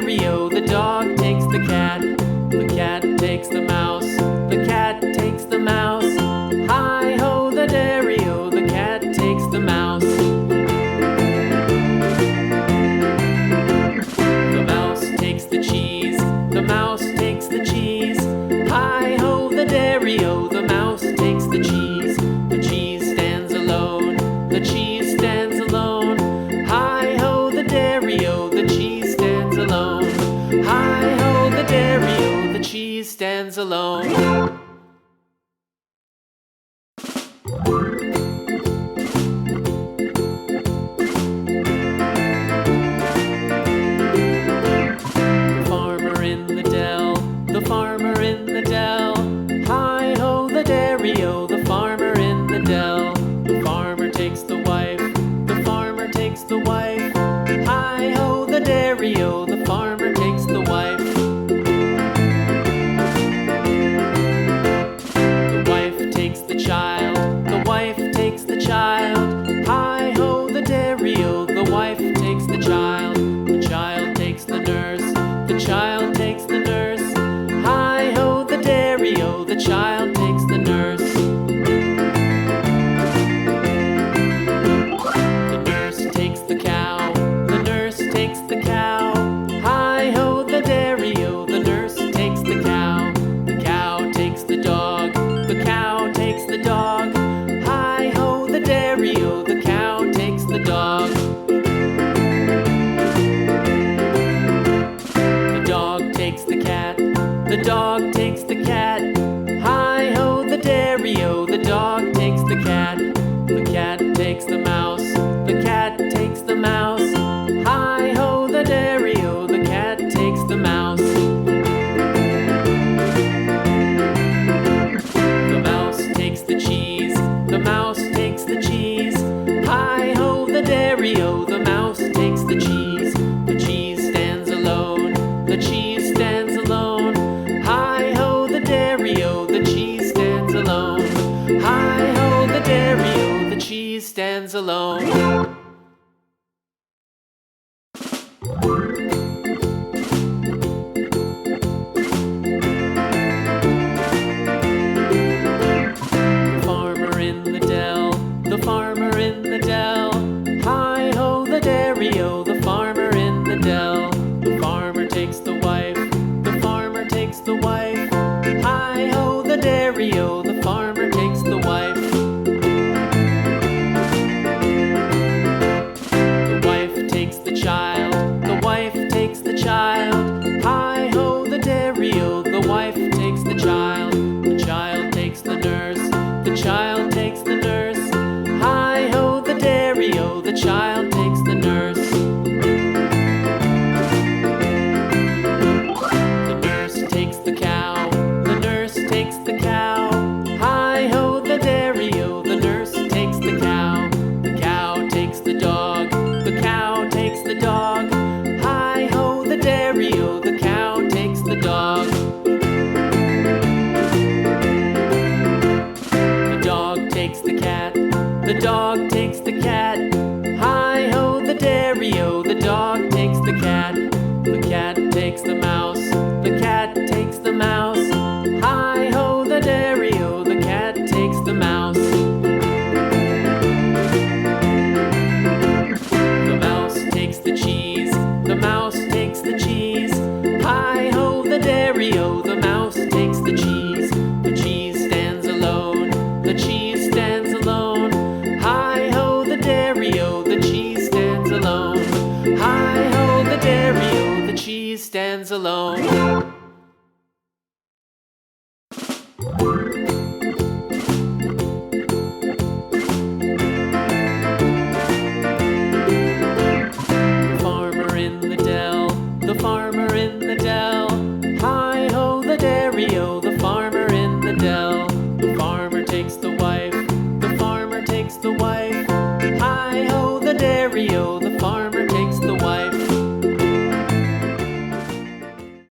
dairy-o, the dog takes the cat. The cat takes the mouse. The cat takes the mouse. Hi-ho, the dairy-o, the cat takes the mouse. The mouse takes the cheese. The mouse takes the cheese. Hi-ho, the dairy-o, the mouse takes the cheese. The cheese stands alone. The cheese stands alone. Hi-ho, the dairy-o, the cheese stands alone. Hi-ho, the dairy-o, the cheese stands alone. The farmer in the dell. Hi-ho, the dairy-o, the farmer in the dell. The farmer takes the wife. The farmer takes the wife. Hi-ho, the dairy-o, the farmer takes the wife. The wife takes the child. The wife takes the child. Hi-ho, the dairy-o, the wife takes the child. The child takes the nurse. The child takes the nurse. Hi-ho, the dairy-o, the child takes the nurse. The nurse takes the cow. The nurse takes the cow. Hi-ho, the dairy-o, the nurse takes the cow. The cow takes the dog. The cow takes the dog. Hi-ho, the dairy-o, the cow takes the dog. The dog takes the cat. The dog takes the cat. Hi-ho, the dairy-o, the dog takes the cat. The cat takes the mouse. The cat takes the mouse. Hi-ho, the dairy-o, the cat takes the mouse. The mouse takes the cheese. The mouse takes the cheese. Hi-ho, the dairy-o, the mouse takes the cheese. The cheese stands alone. The cheese stands alone. Hi-ho, the dairy-o, the cheese stands alone. Hi-ho, the dairy-o, the cheese stands alone. The farmer in the dell. The farmer in the dell. Hi-ho, the dairy-o, the farmer in the dell. The farmer takes the wife. The farmer takes the wife. Hi-ho, the dairy-o, the farmer takes the wife. The wife takes the child. The wife takes the child. Hi-ho, the dairy-o, the wife takes the child. The child takes the nurse. The child takes the nurse. Hi-ho, the dairy-o, the child takes the nurse. The nurse takes the cow. The nurse takes the cow. Hi-ho, the dairy-o, the nurse takes the cow. The cow takes the dog. The cow takes the dog. Hi-ho, the dairy-o, the cow takes the dog. The dog takes the cat. The dog takes the cat. Hi-ho, the dairy-o, the dog takes the cat. The cat takes the mouse. The cat takes the mouse. Hi-ho, the dairy-o, the cat takes the mouse. The mouse takes the cheese. The mouse takes the cheese. Hi-ho, the dairy-o, the mouse takes the cheese. The cheese stands alone. The cheese stands alone. Hi-ho, the dairy-o, the cheese stands alone. Hi-ho, the dairy-o, the cheese stands alone.